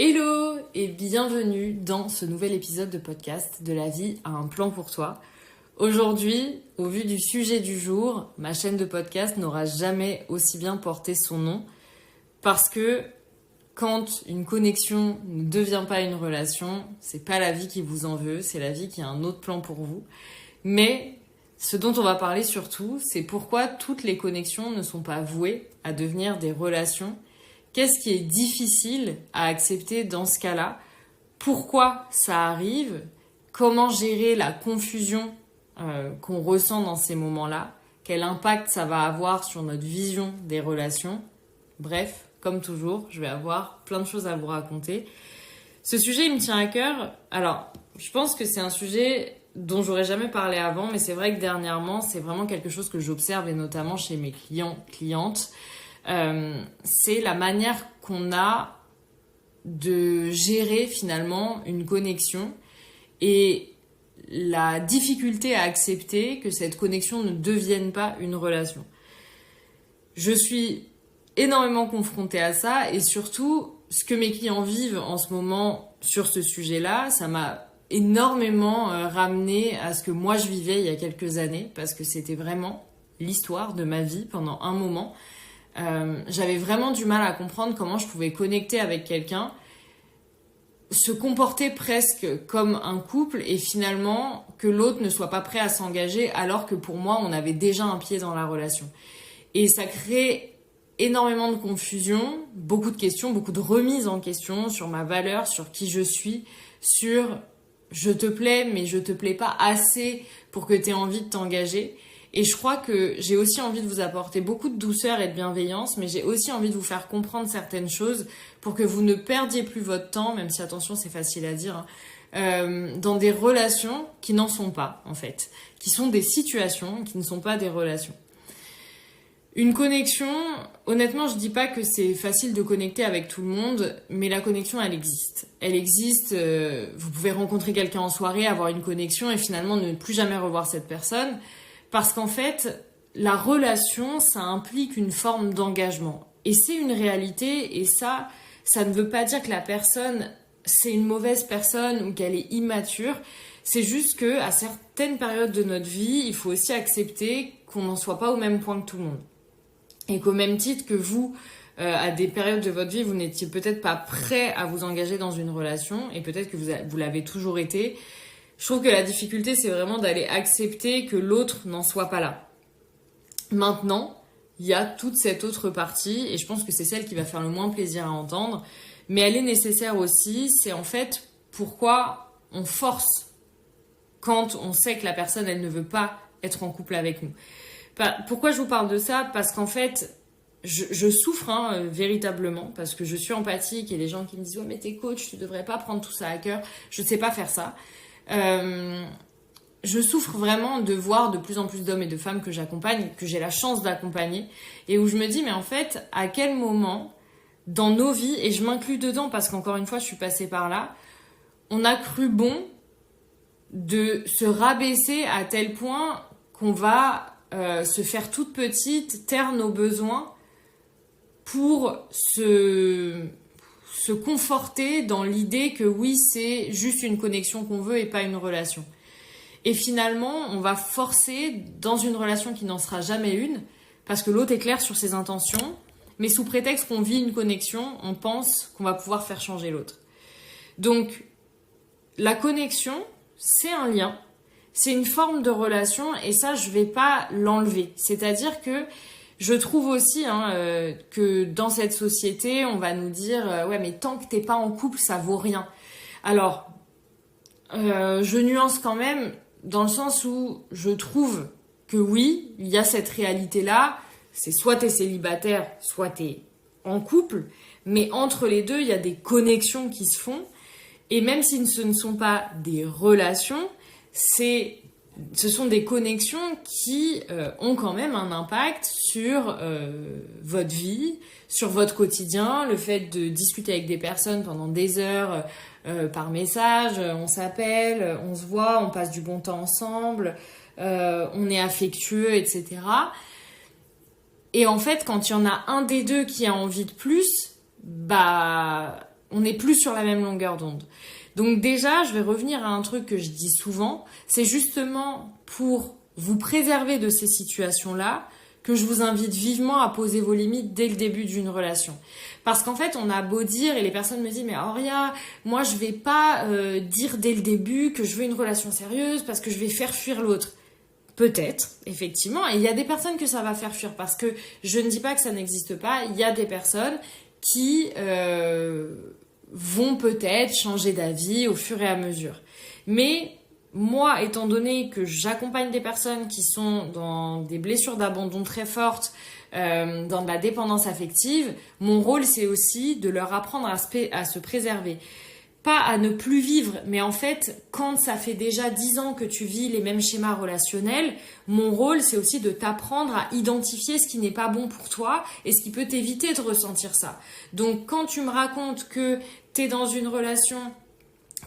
Hello et bienvenue dans ce nouvel épisode de podcast de La vie a un plan pour toi. Aujourd'hui, au vu du sujet du jour, ma chaîne de podcast n'aura jamais aussi bien porté son nom parce que quand une connexion ne devient pas une relation, c'est pas la vie qui vous en veut, c'est la vie qui a un autre plan pour vous. Mais ce dont on va parler surtout, c'est pourquoi toutes les connexions ne sont pas vouées à devenir des relations. Qu'est-ce qui est difficile à accepter dans ce cas-là? Pourquoi ça arrive? Comment gérer la confusion qu'on ressent dans ces moments-là? Quel impact ça va avoir sur notre vision des relations? Bref, comme toujours, je vais avoir plein de choses à vous raconter. Ce sujet, il me tient à cœur. Alors, je pense que c'est un sujet dont j'aurais jamais parlé avant, mais c'est vrai que dernièrement, c'est vraiment quelque chose que j'observe, et notamment chez mes clientes. C'est la manière qu'on a de gérer finalement une connexion et la difficulté à accepter que cette connexion ne devienne pas une relation. Je suis énormément confrontée à ça et surtout ce que mes clients vivent en ce moment sur ce sujet-là, ça m'a énormément ramené à ce que moi je vivais il y a quelques années parce que c'était vraiment l'histoire de ma vie pendant un moment. J'avais vraiment du mal à comprendre comment je pouvais connecter avec quelqu'un, se comporter presque comme un couple et finalement que l'autre ne soit pas prêt à s'engager alors que pour moi on avait déjà un pied dans la relation. Et ça crée énormément de confusion, beaucoup de questions, beaucoup de remises en question sur ma valeur, sur qui je suis, sur je te plais mais je te plais pas assez pour que tu aies envie de t'engager. Et je crois que j'ai aussi envie de vous apporter beaucoup de douceur et de bienveillance, mais j'ai aussi envie de vous faire comprendre certaines choses pour que vous ne perdiez plus votre temps, même si attention c'est facile à dire, dans des relations qui n'en sont pas en fait, qui sont des situations qui ne sont pas des relations. Une connexion, honnêtement je dis pas que c'est facile de connecter avec tout le monde, mais la connexion elle existe. Elle existe, vous pouvez rencontrer quelqu'un en soirée, avoir une connexion et finalement ne plus jamais revoir cette personne. Parce qu'en fait, la relation, ça implique une forme d'engagement. Et c'est une réalité, et ça ne veut pas dire que la personne, c'est une mauvaise personne ou qu'elle est immature. C'est juste que à certaines périodes de notre vie, il faut aussi accepter qu'on n'en soit pas au même point que tout le monde. Et qu'au même titre que vous, à des périodes de votre vie, vous n'étiez peut-être pas prêt à vous engager dans une relation, et peut-être que vous l'avez toujours été. Je trouve que la difficulté, c'est vraiment d'aller accepter que l'autre n'en soit pas là. Maintenant, il y a toute cette autre partie, et je pense que c'est celle qui va faire le moins plaisir à entendre, mais elle est nécessaire aussi, c'est en fait pourquoi on force quand on sait que la personne, elle ne veut pas être en couple avec nous. Pourquoi je vous parle de ça? Parce qu'en fait, je souffre véritablement, parce que je suis empathique, et les gens qui me disent « Ouais, mais t'es coach, tu devrais pas prendre tout ça à cœur. » Je ne sais pas faire ça. Je souffre vraiment de voir de plus en plus d'hommes et de femmes que j'accompagne, que j'ai la chance d'accompagner, et où je me dis mais en fait à quel moment dans nos vies, et je m'inclus dedans parce qu'encore une fois je suis passée par là, on a cru bon de se rabaisser à tel point qu'on va se faire toute petite, taire nos besoins pour se conforter dans l'idée que oui, c'est juste une connexion qu'on veut et pas une relation. Et finalement, on va forcer dans une relation qui n'en sera jamais une, parce que l'autre est clair sur ses intentions, mais sous prétexte qu'on vit une connexion, on pense qu'on va pouvoir faire changer l'autre. Donc, la connexion, c'est un lien, c'est une forme de relation, et ça, je vais pas l'enlever. C'est-à-dire que je trouve aussi que dans cette société, on va nous dire « Ouais, mais tant que t'es pas en couple, ça vaut rien. » Alors, je nuance quand même dans le sens où je trouve que oui, il y a cette réalité-là. C'est soit t'es célibataire, soit t'es en couple. Mais entre les deux, il y a des connexions qui se font. Et même si ce ne sont pas des relations, ce sont des connexions qui ont quand même un impact sur votre vie, sur votre quotidien, le fait de discuter avec des personnes pendant des heures par message, on s'appelle, on se voit, on passe du bon temps ensemble, on est affectueux, etc. Et en fait, quand il y en a un des deux qui a envie de plus, bah on n'est plus sur la même longueur d'onde. Donc déjà, je vais revenir à un truc que je dis souvent, c'est justement pour vous préserver de ces situations-là que je vous invite vivement à poser vos limites dès le début d'une relation. Parce qu'en fait, on a beau dire, et les personnes me disent, mais Auria, moi je vais pas dire dès le début que je veux une relation sérieuse parce que je vais faire fuir l'autre. Peut-être, effectivement, et il y a des personnes que ça va faire fuir, parce que je ne dis pas que ça n'existe pas, il y a des personnes qui vont peut-être changer d'avis au fur et à mesure. Mais moi, étant donné que j'accompagne des personnes qui sont dans des blessures d'abandon très fortes, dans de la dépendance affective, mon rôle, c'est aussi de leur apprendre à se préserver. Pas à ne plus vivre, mais en fait, quand ça fait déjà 10 ans que tu vis les mêmes schémas relationnels, mon rôle, c'est aussi de t'apprendre à identifier ce qui n'est pas bon pour toi et ce qui peut t'éviter de ressentir ça. Donc, quand tu me racontes que t'es dans une relation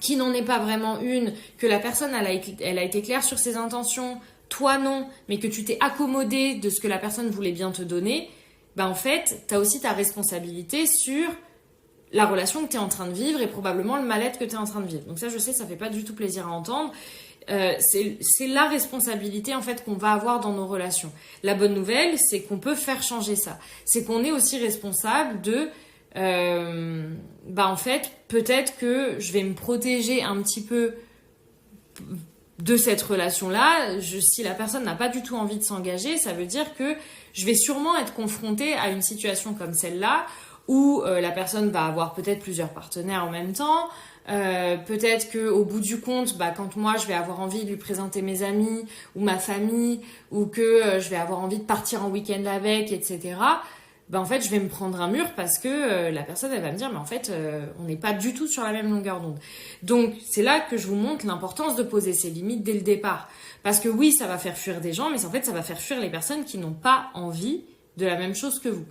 qui n'en est pas vraiment une, que la personne, elle a été claire sur ses intentions, toi non, mais que tu t'es accommodé de ce que la personne voulait bien te donner, ben en fait, t'as aussi ta responsabilité sur la relation que tu es en train de vivre et probablement le mal-être que tu es en train de vivre. Donc ça, je sais, ça fait pas du tout plaisir à entendre. C'est la responsabilité en fait qu'on va avoir dans nos relations. La bonne nouvelle, c'est qu'on peut faire changer ça. C'est qu'on est aussi responsable de en fait, peut-être que je vais me protéger un petit peu de cette relation-là. Si la personne n'a pas du tout envie de s'engager, ça veut dire que je vais sûrement être confrontée à une situation comme celle-là où la personne va avoir peut-être plusieurs partenaires en même temps. Peut-être qu'au bout du compte, quand moi je vais avoir envie de lui présenter mes amis ou ma famille, ou que je vais avoir envie de partir en week-end avec, etc., en fait je vais me prendre un mur parce que la personne elle va me dire mais en fait on n'est pas du tout sur la même longueur d'onde. Donc c'est là que je vous montre l'importance de poser ses limites dès le départ. Parce que oui, ça va faire fuir des gens, mais en fait ça va faire fuir les personnes qui n'ont pas envie de la même chose que vous.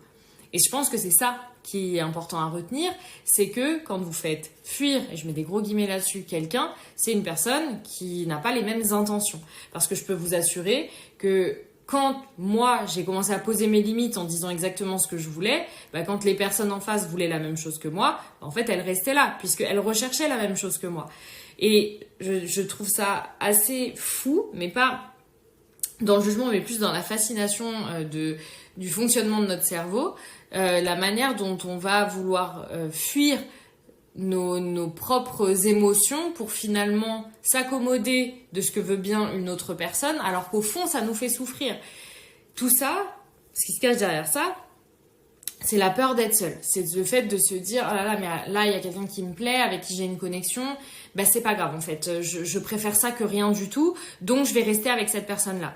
Et je pense que c'est ça qui est important à retenir, c'est que quand vous faites fuir, et je mets des gros guillemets là-dessus, quelqu'un, c'est une personne qui n'a pas les mêmes intentions. Parce que je peux vous assurer que quand moi, j'ai commencé à poser mes limites en disant exactement ce que je voulais, quand les personnes en face voulaient la même chose que moi, en fait, elles restaient là, puisqu'elles recherchaient la même chose que moi. Et je trouve ça assez fou, mais pas dans le jugement, mais plus dans la fascination du fonctionnement de notre cerveau, la manière dont on va vouloir fuir nos propres émotions pour finalement s'accommoder de ce que veut bien une autre personne, alors qu'au fond, ça nous fait souffrir. Tout ça, ce qui se cache derrière ça, c'est la peur d'être seul. C'est le fait de se dire, oh là là, mais là, il y a quelqu'un qui me plaît, avec qui j'ai une connexion, c'est pas grave en fait, je préfère ça que rien du tout, donc je vais rester avec cette personne-là.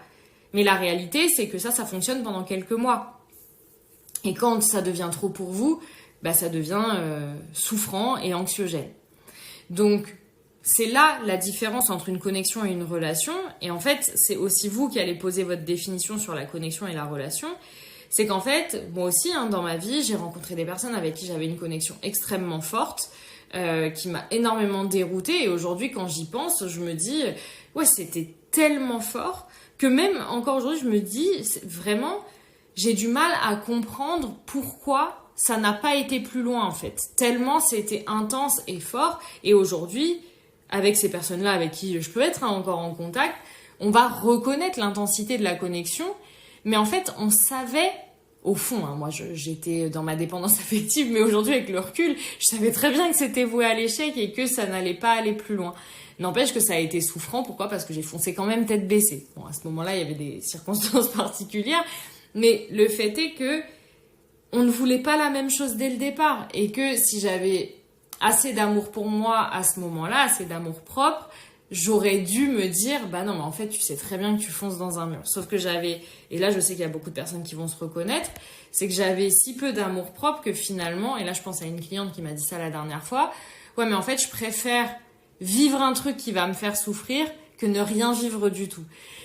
Mais la réalité, c'est que ça fonctionne pendant quelques mois. Et quand ça devient trop pour vous, ça devient souffrant et anxiogène. Donc, c'est là la différence entre une connexion et une relation. Et en fait, c'est aussi vous qui allez poser votre définition sur la connexion et la relation. C'est qu'en fait, moi aussi, dans ma vie, j'ai rencontré des personnes avec qui j'avais une connexion extrêmement forte, qui m'a énormément déroutée. Et aujourd'hui, quand j'y pense, je me dis, ouais, c'était tellement fort que même encore aujourd'hui, je me dis, vraiment, j'ai du mal à comprendre pourquoi ça n'a pas été plus loin en fait. Tellement c'était intense et fort. Et aujourd'hui, avec ces personnes-là avec qui je peux être encore en contact, on va reconnaître l'intensité de la connexion. Mais en fait, on savait, au fond, moi j'étais dans ma dépendance affective, mais aujourd'hui avec le recul, je savais très bien que c'était voué à l'échec et que ça n'allait pas aller plus loin. N'empêche que ça a été souffrant. Pourquoi ? Parce que j'ai foncé quand même tête baissée. Bon, à ce moment-là, il y avait des circonstances particulières. Mais le fait est que on ne voulait pas la même chose dès le départ. Et que si j'avais assez d'amour pour moi à ce moment-là, assez d'amour propre, j'aurais dû me dire, non, mais en fait, tu sais très bien que tu fonces dans un mur. Sauf que j'avais, et là, je sais qu'il y a beaucoup de personnes qui vont se reconnaître, c'est que j'avais si peu d'amour propre que finalement, et là, je pense à une cliente qui m'a dit ça la dernière fois, ouais, mais en fait, je préfère vivre un truc qui va me faire souffrir que ne rien vivre du tout.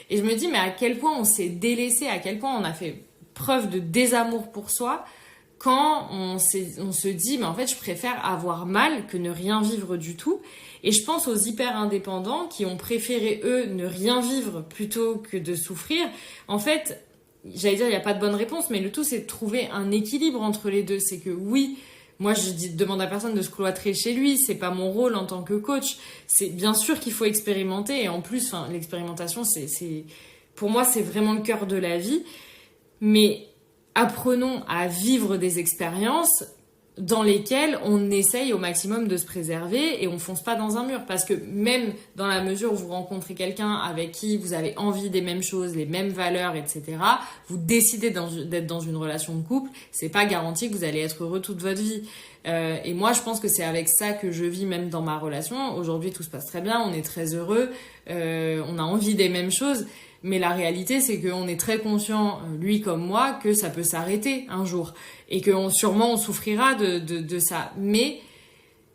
Et je me dis, mais à quel point on s'est délaissé, à quel point on a fait preuve de désamour pour soi quand on se dit, mais en fait, je préfère avoir mal que ne rien vivre du tout. Et je pense aux hyper indépendants qui ont préféré, eux, ne rien vivre plutôt que de souffrir. En fait, j'allais dire, il n'y a pas de bonne réponse, mais le tout, c'est de trouver un équilibre entre les deux. C'est que oui, Moi, demande à personne de se cloîtrer chez lui. C'est pas mon rôle en tant que coach. C'est bien sûr qu'il faut expérimenter. Et en plus, l'expérimentation, pour moi, c'est vraiment le cœur de la vie. Mais apprenons à vivre des expériences dans lesquelles on essaye au maximum de se préserver et on fonce pas dans un mur. Parce que même dans la mesure où vous rencontrez quelqu'un avec qui vous avez envie des mêmes choses, les mêmes valeurs, etc., vous décidez d'être dans une relation de couple, c'est pas garanti que vous allez être heureux toute votre vie. Et moi, je pense que c'est avec ça que je vis même dans ma relation. Aujourd'hui, tout se passe très bien, on est très heureux, on a envie des mêmes choses. Mais la réalité, c'est qu'on est très conscient, lui comme moi, que ça peut s'arrêter un jour. Et que sûrement on souffrira de ça. Mais,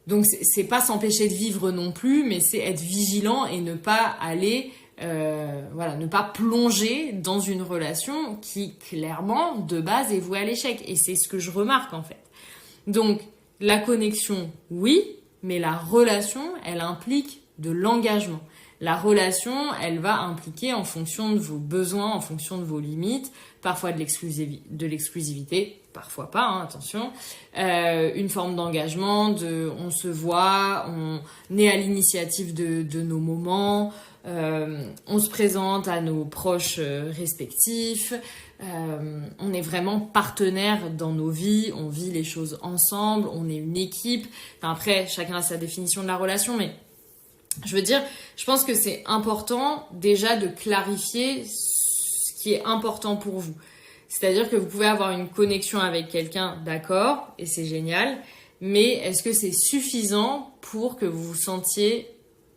donc c'est pas s'empêcher de vivre non plus, mais c'est être vigilant et ne pas aller, ne pas plonger dans une relation qui, clairement, de base, est vouée à l'échec. Et c'est ce que je remarque, en fait. Donc, la connexion, oui, mais la relation, elle implique de l'engagement. La relation, elle va impliquer en fonction de vos besoins, en fonction de vos limites, parfois de l'exclusivité, parfois pas, hein, attention, une forme d'engagement, on se voit, on est à l'initiative de nos moments, on se présente à nos proches respectifs, on est vraiment partenaires dans nos vies, on vit les choses ensemble, on est une équipe. Enfin, après, chacun a sa définition de la relation, mais je veux dire, je pense que c'est important déjà de clarifier ce qui est important pour vous. C'est-à-dire que vous pouvez avoir une connexion avec quelqu'un, d'accord, et c'est génial, mais est-ce que c'est suffisant pour que vous vous sentiez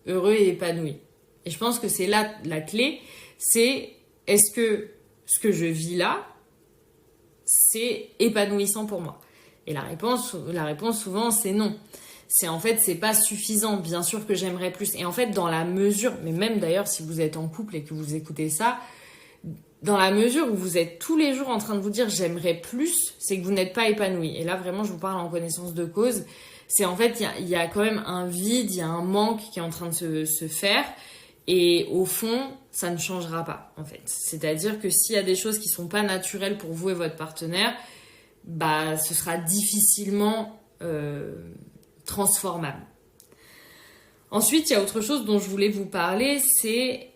heureux et épanoui? Et je pense que c'est là la clé, c'est est-ce que ce que je vis là, c'est épanouissant pour moi? Et la réponse souvent, c'est non. C'est pas suffisant. Bien sûr que j'aimerais plus. Et en fait, dans la mesure, mais même d'ailleurs, si vous êtes en couple et que vous écoutez ça, dans la mesure où vous êtes tous les jours en train de vous dire j'aimerais plus, c'est que vous n'êtes pas épanoui. Et là, vraiment, je vous parle en connaissance de cause. C'est en fait, il y a quand même un vide, il y a un manque qui est en train de se faire. Et au fond, ça ne changera pas, en fait. C'est-à-dire que s'il y a des choses qui sont pas naturelles pour vous et votre partenaire, bah, ce sera difficilement transformable. Ensuite, il y a autre chose dont je voulais vous parler, c'est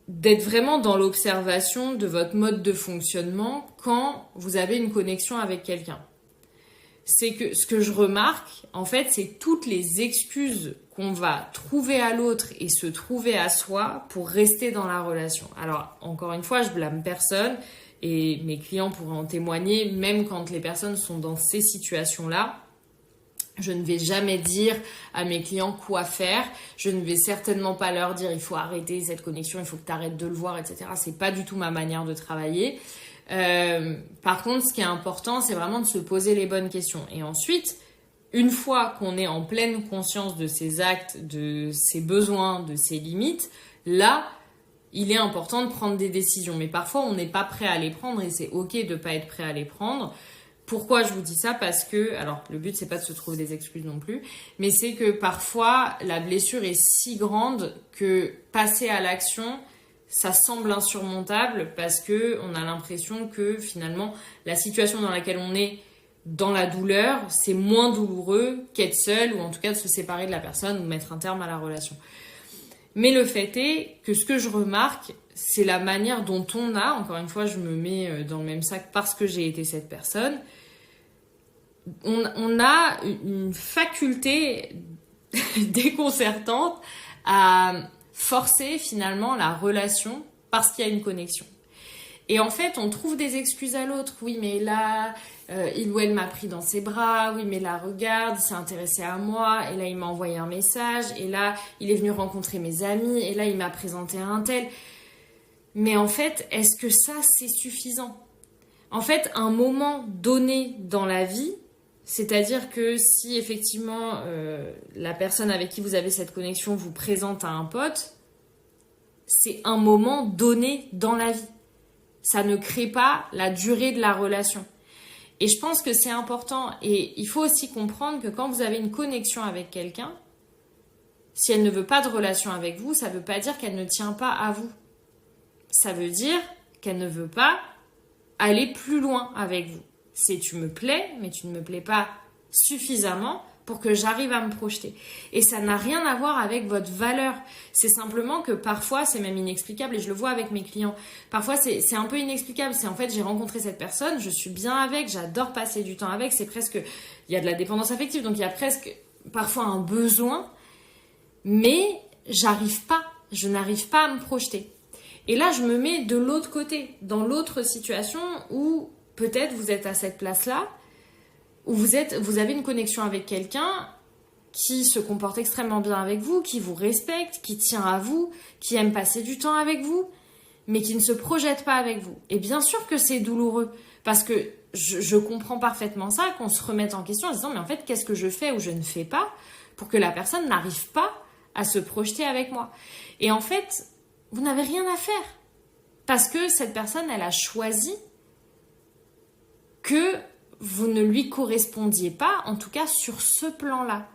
d'être vraiment dans l'observation de votre mode de fonctionnement quand vous avez une connexion avec quelqu'un. C'est que ce que je remarque, en fait, c'est toutes les excuses qu'on va trouver à l'autre et se trouver à soi pour rester dans la relation. Alors, encore une fois, je blâme personne et mes clients pourraient en témoigner, même quand les personnes sont dans ces situations-là. Je ne vais jamais dire à mes clients quoi faire. Je ne vais certainement pas leur dire il faut arrêter cette connexion, il faut que tu arrêtes de le voir, etc. C'est pas du tout ma manière de travailler. Par contre, ce qui est important, c'est vraiment de se poser les bonnes questions. Et ensuite, une fois qu'on est en pleine conscience de ses actes, de ses besoins, de ses limites, là, il est important de prendre des décisions. Mais parfois, on n'est pas prêt à les prendre et c'est ok de ne pas être prêt à les prendre. Pourquoi je vous dis ça? Parce que, alors le but c'est pas de se trouver des excuses non plus, mais c'est que parfois la blessure est si grande que passer à l'action, ça semble insurmontable parce que on a l'impression que finalement la situation dans laquelle on est dans la douleur, c'est moins douloureux qu'être seul ou en tout cas de se séparer de la personne ou de mettre un terme à la relation. Mais le fait est que ce que je remarque, c'est la manière dont on a, encore une fois je me mets dans le même sac parce que j'ai été cette personne, on a une faculté déconcertante à forcer finalement la relation parce qu'il y a une connexion. Et en fait, on trouve des excuses à l'autre. Oui, mais là, il ou elle m'a pris dans ses bras. Oui, mais là, regarde, il s'est intéressé à moi. Et là, il m'a envoyé un message. Et là, il est venu rencontrer mes amis. Et là, il m'a présenté un tel. Mais en fait, est-ce que ça, c'est suffisant? En fait, un moment donné dans la vie, c'est-à-dire que si effectivement la personne avec qui vous avez cette connexion vous présente à un pote, c'est un moment donné dans la vie. Ça ne crée pas la durée de la relation. Et je pense que c'est important. Et il faut aussi comprendre que quand vous avez une connexion avec quelqu'un, si elle ne veut pas de relation avec vous, ça ne veut pas dire qu'elle ne tient pas à vous. Ça veut dire qu'elle ne veut pas aller plus loin avec vous. C'est tu me plais, mais tu ne me plais pas suffisamment pour que j'arrive à me projeter. Et ça n'a rien à voir avec votre valeur. C'est simplement que parfois, c'est même inexplicable, et je le vois avec mes clients. Parfois, c'est un peu inexplicable. C'est en fait, j'ai rencontré cette personne, je suis bien avec, j'adore passer du temps avec, c'est presque, il y a de la dépendance affective, donc il y a presque parfois un besoin, mais je n'arrive pas à me projeter. Et là, je me mets de l'autre côté, dans l'autre situation où peut-être vous êtes à cette place-là, où vous avez une connexion avec quelqu'un qui se comporte extrêmement bien avec vous, qui vous respecte, qui tient à vous, qui aime passer du temps avec vous, mais qui ne se projette pas avec vous. Et bien sûr que c'est douloureux, parce que je comprends parfaitement ça, qu'on se remette en question en se disant, mais en fait, qu'est-ce que je fais ou je ne fais pas pour que la personne n'arrive pas à se projeter avec moi? Et en fait, vous n'avez rien à faire, parce que cette personne, elle a choisi que vous ne lui correspondiez pas, en tout cas sur ce plan-là.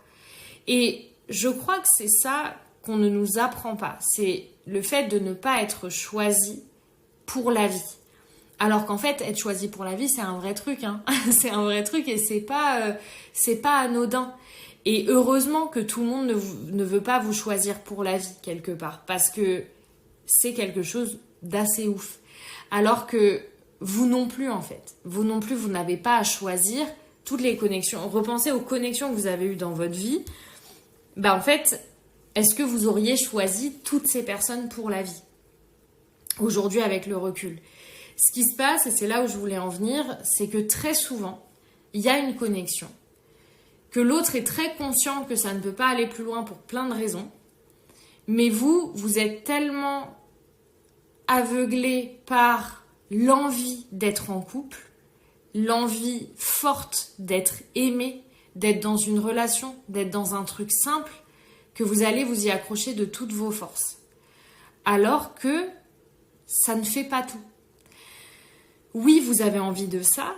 Et je crois que c'est ça qu'on ne nous apprend pas. C'est le fait de ne pas être choisi pour la vie. Alors qu'en fait, être choisi pour la vie, c'est un vrai truc. Hein. C'est un vrai truc et c'est pas anodin. Et heureusement que tout le monde ne veut pas vous choisir pour la vie, quelque part. Parce que c'est quelque chose d'assez ouf. Alors que vous non plus, en fait. Vous non plus, vous n'avez pas à choisir toutes les connexions. Repensez aux connexions que vous avez eues dans votre vie. En fait, est-ce que vous auriez choisi toutes ces personnes pour la vie? Aujourd'hui, avec le recul. Ce qui se passe, et c'est là où je voulais en venir, c'est que très souvent, il y a une connexion. Que l'autre est très conscient que ça ne peut pas aller plus loin pour plein de raisons. Mais vous êtes tellement aveuglé par l'envie d'être en couple, l'envie forte d'être aimé, d'être dans une relation, d'être dans un truc simple, que vous allez vous y accrocher de toutes vos forces. Alors que ça ne fait pas tout. Oui, vous avez envie de ça,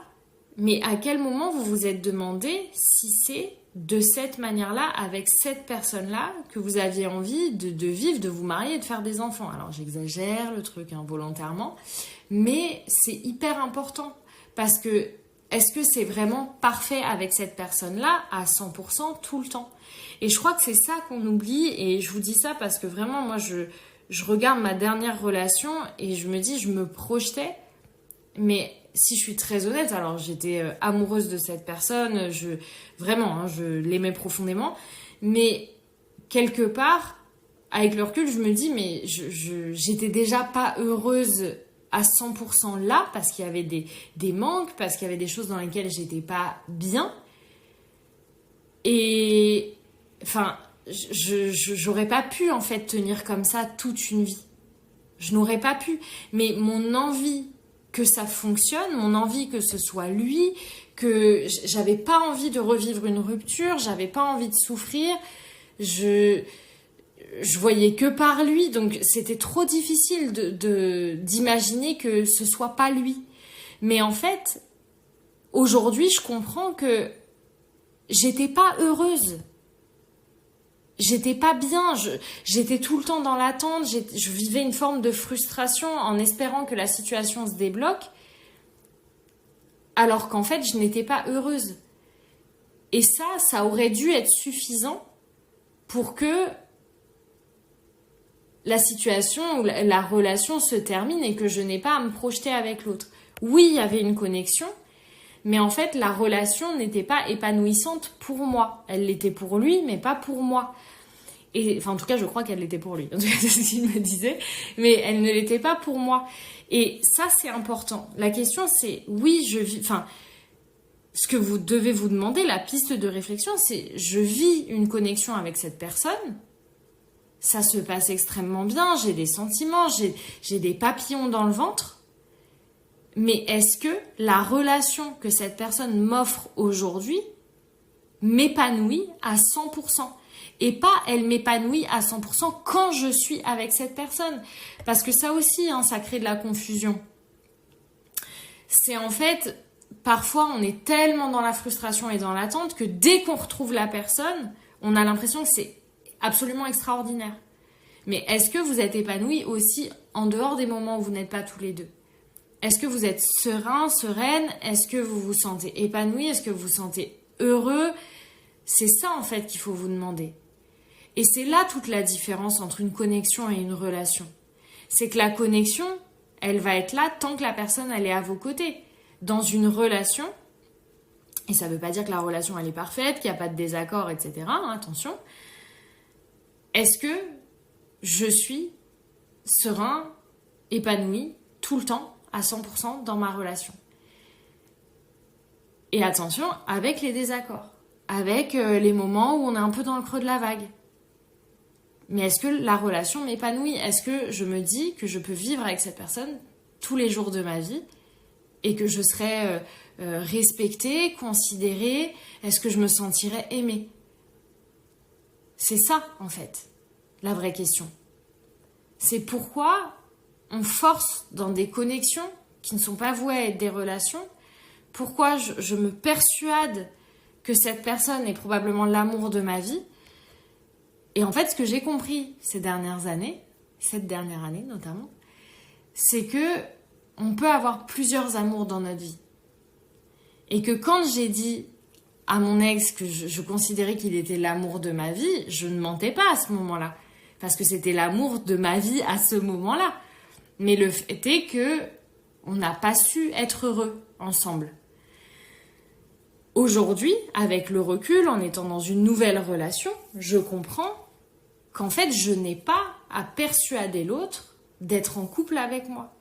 mais à quel moment vous vous êtes demandé si c'est de cette manière-là, avec cette personne-là, que vous aviez envie de vivre, de vous marier et de faire des enfants? Alors j'exagère le truc volontairement, mais c'est hyper important parce que est-ce que c'est vraiment parfait avec cette personne-là à 100% tout le temps? Et je crois que c'est ça qu'on oublie, et je vous dis ça parce que vraiment moi je regarde ma dernière relation et je me dis, je me projetais, mais si je suis très honnête, alors j'étais amoureuse de cette personne, je l'aimais profondément, mais quelque part, avec le recul, je me dis, mais j'étais déjà pas heureuse à 100% là, parce qu'il y avait des manques, parce qu'il y avait des choses dans lesquelles j'étais pas bien. Et enfin, j'aurais pas pu en fait tenir comme ça toute une vie. Je n'aurais pas pu. Mais mon envie que ça fonctionne, mon envie que ce soit lui, que j'avais pas envie de revivre une rupture, j'avais pas envie de souffrir, je voyais que par lui, donc c'était trop difficile d'imaginer que ce soit pas lui. Mais en fait, aujourd'hui, je comprends que j'étais pas heureuse. J'étais pas bien, j'étais tout le temps dans l'attente, je vivais une forme de frustration en espérant que la situation se débloque, alors qu'en fait, je n'étais pas heureuse. Et ça aurait dû être suffisant pour que la situation ou la relation se termine et que je n'ai pas à me projeter avec l'autre. Oui, il y avait une connexion, mais en fait, la relation n'était pas épanouissante pour moi. Elle l'était pour lui, mais pas pour moi. Et, enfin, en tout cas, je crois qu'elle l'était pour lui. En tout cas, c'est ce qu'il me disait. Mais elle ne l'était pas pour moi. Et ça, c'est important. La question, c'est, oui, ce que vous devez vous demander, la piste de réflexion, c'est, je vis une connexion avec cette personne. Ça se passe extrêmement bien. J'ai des sentiments, j'ai des papillons dans le ventre. Mais est-ce que la relation que cette personne m'offre aujourd'hui m'épanouit à 100%? Et pas elle m'épanouit à 100% quand je suis avec cette personne. Parce que ça aussi, ça crée de la confusion. C'est en fait, parfois on est tellement dans la frustration et dans l'attente que dès qu'on retrouve la personne, on a l'impression que c'est absolument extraordinaire. Mais est-ce que vous êtes épanoui aussi en dehors des moments où vous n'êtes pas tous les deux? Est-ce que vous êtes serein, sereine? Est-ce que vous vous sentez épanoui? Est-ce que vous vous sentez heureux? C'est ça en fait qu'il faut vous demander. Et c'est là toute la différence entre une connexion et une relation. C'est que la connexion, elle va être là tant que la personne elle est à vos côtés. Dans une relation, et ça ne veut pas dire que la relation elle est parfaite, qu'il n'y a pas de désaccord, etc. Attention. Est-ce que je suis serein, épanoui, tout le temps, à 100% dans ma relation? Et attention, avec les désaccords, avec les moments où on est un peu dans le creux de la vague. Mais est-ce que la relation m'épanouit? Est-ce que je me dis que je peux vivre avec cette personne tous les jours de ma vie et que je serai respectée, considérée? Est-ce que je me sentirai aimée? C'est ça, en fait, la vraie question. C'est pourquoi on force dans des connexions qui ne sont pas vouées à être des relations. Pourquoi je me persuade que cette personne est probablement l'amour de ma vie. Et en fait, ce que j'ai compris ces dernières années, cette dernière année notamment, c'est que on peut avoir plusieurs amours dans notre vie. Et que quand j'ai dit à mon ex que je considérais qu'il était l'amour de ma vie, je ne mentais pas à ce moment-là. Parce que c'était l'amour de ma vie à ce moment-là. Mais le fait est que on n'a pas su être heureux ensemble. Aujourd'hui, avec le recul, en étant dans une nouvelle relation, je comprends qu'en fait, je n'ai pas à persuader l'autre d'être en couple avec moi.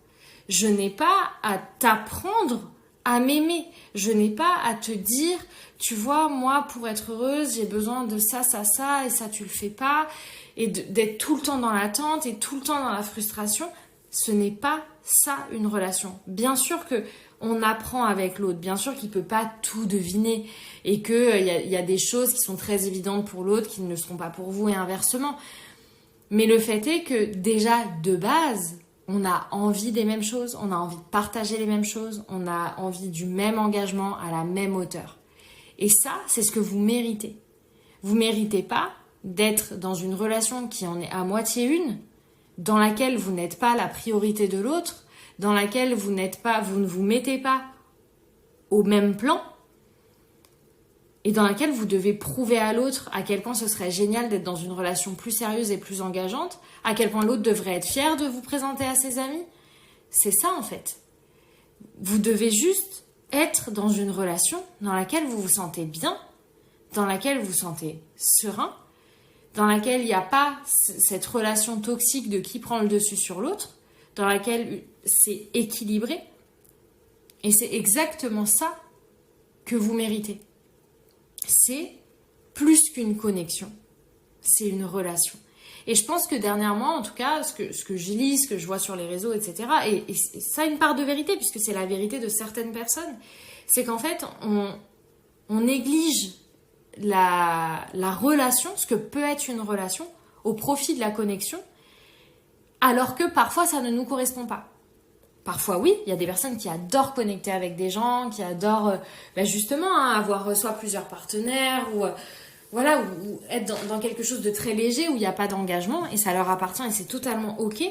Je n'ai pas à t'apprendre à m'aimer. Je n'ai pas à te dire, tu vois, moi, pour être heureuse, j'ai besoin de ça, ça, ça, et ça, tu le fais pas. Et d'être tout le temps dans l'attente et tout le temps dans la frustration. Ce n'est pas ça, une relation. Bien sûr que on apprend avec l'autre. Bien sûr qu'il ne peut pas tout deviner et qu'il y a des choses qui sont très évidentes pour l'autre qui ne le seront pas pour vous et inversement. Mais le fait est que déjà, de base, on a envie des mêmes choses, on a envie de partager les mêmes choses, on a envie du même engagement à la même hauteur. Et ça, c'est ce que vous méritez. Vous ne méritez pas d'être dans une relation qui en est à moitié une, dans laquelle vous n'êtes pas la priorité de l'autre, dans laquelle vous ne vous mettez pas au même plan et dans laquelle vous devez prouver à l'autre à quel point ce serait génial d'être dans une relation plus sérieuse et plus engageante, à quel point l'autre devrait être fier de vous présenter à ses amis. C'est ça en fait. Vous devez juste être dans une relation dans laquelle vous vous sentez bien, dans laquelle vous vous sentez serein, dans laquelle il n'y a pas cette relation toxique de qui prend le dessus sur l'autre, dans laquelle c'est équilibré. Et c'est exactement ça que vous méritez. C'est plus qu'une connexion, c'est une relation. Et je pense que dernièrement, en tout cas, ce que je lis, ce que je vois sur les réseaux, etc., et ça a une part de vérité, puisque c'est la vérité de certaines personnes, c'est qu'en fait, on néglige la relation, ce que peut être une relation, au profit de la connexion, alors que parfois ça ne nous correspond pas. Parfois oui, il y a des personnes qui adorent connecter avec des gens, qui adorent justement avoir soit plusieurs partenaires ou ou être dans quelque chose de très léger où il n'y a pas d'engagement et ça leur appartient et c'est totalement ok.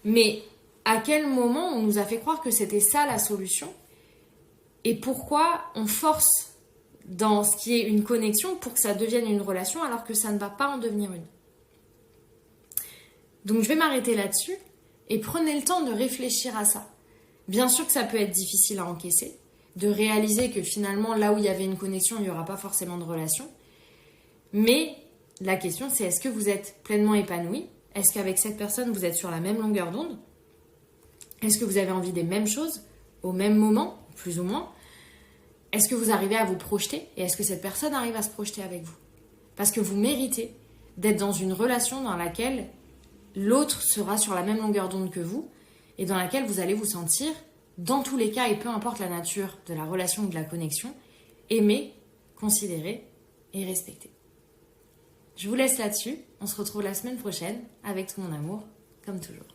Mais à quel moment on nous a fait croire que c'était ça la solution et pourquoi on force dans ce qui est une connexion pour que ça devienne une relation alors que ça ne va pas en devenir une. Donc je vais m'arrêter là-dessus et prenez le temps de réfléchir à ça. Bien sûr que ça peut être difficile à encaisser, de réaliser que finalement là où il y avait une connexion, il n'y aura pas forcément de relation. Mais la question c'est est-ce que vous êtes pleinement épanoui? Est-ce qu'avec cette personne vous êtes sur la même longueur d'onde? Est-ce que vous avez envie des mêmes choses au même moment, plus ou moins? Est-ce que vous arrivez à vous projeter? Et est-ce que cette personne arrive à se projeter avec vous? Parce que vous méritez d'être dans une relation dans laquelle l'autre sera sur la même longueur d'onde que vous et dans laquelle vous allez vous sentir, dans tous les cas et peu importe la nature de la relation ou de la connexion, aimé, considéré et respecté. Je vous laisse là-dessus. On se retrouve la semaine prochaine avec tout mon amour, comme toujours.